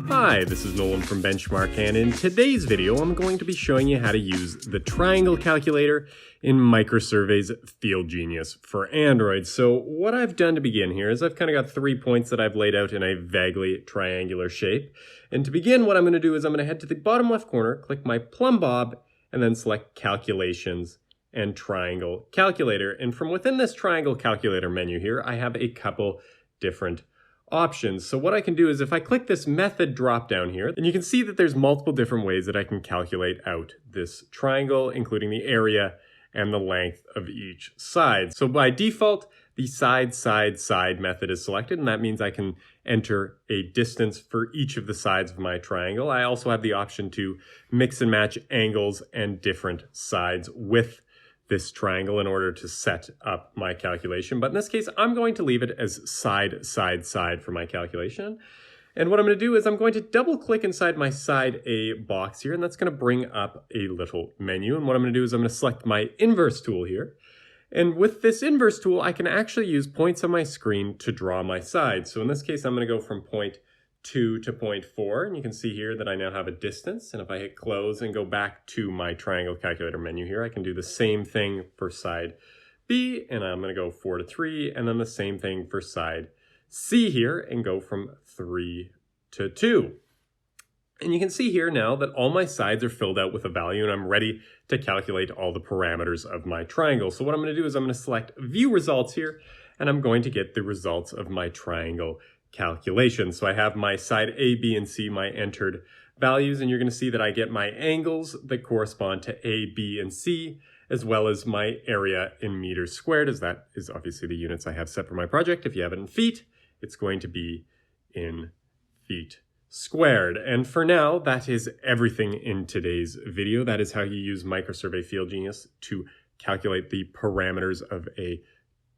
Hi, this is Nolan from Benchmark, and in today's video I'm going to be showing you how to use the triangle calculator in MicroSurvey's FieldGenius for Android. So what I've done to begin here is I've kind of got 3 points that I've laid out in a vaguely triangular shape. And to begin, what I'm going to do is I'm going to head to the bottom left corner, click my plumb bob, and then select Calculations and Triangle Calculator. And from within this Triangle Calculator menu here, I have a couple different options. So what I can do is if I click this method drop down here, then you can see that there's multiple different ways that I can calculate out this triangle, including the area and the length of each side. So by default, the side method is selected, and that means I can enter a distance for each of the sides of my triangle. I also have the option to mix and match angles and different sides with this triangle in order to set up my calculation. But in this case, I'm going to leave it as side for my calculation. And what I'm going to do is I'm going to double click inside my side A box here, and that's going to bring up a little menu. And what I'm going to do is I'm going to select my inverse tool here. And with this inverse tool, I can actually use points on my screen to draw my sides. So in this case, I'm going to go from point 2 to point 4, and you can see here that I now have a distance. And if I hit close and go back to my triangle calculator menu here, I can do the same thing for side B, and I'm going to go 4 to 3, and then the same thing for side C here, and go from 3 to 2. And you can see here now that all my sides are filled out with a value, and I'm ready to calculate all the parameters of my triangle. So what I'm going to do is I'm going to select View Results here, and I'm going to get the results of my triangle calculation. So I have my side A, B, and C, my entered values, and you're going to see that I get my angles that correspond to A, B, and C, as well as my area in meters squared, as that is obviously the units I have set for my project. If you have it in feet, it's going to be in feet squared. And for now, that is everything in today's video. That is how you use MicroSurvey FieldGenius to calculate the parameters of a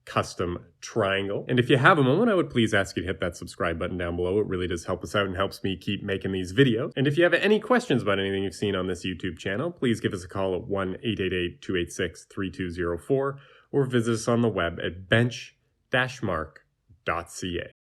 custom triangle. And if you have a moment, I would please ask you to hit that subscribe button down below. It really does help us out and helps me keep making these videos. And if you have any questions about anything you've seen on this YouTube channel, please give us a call at 1-888-286-3204 or visit us on the web at bench-mark.ca.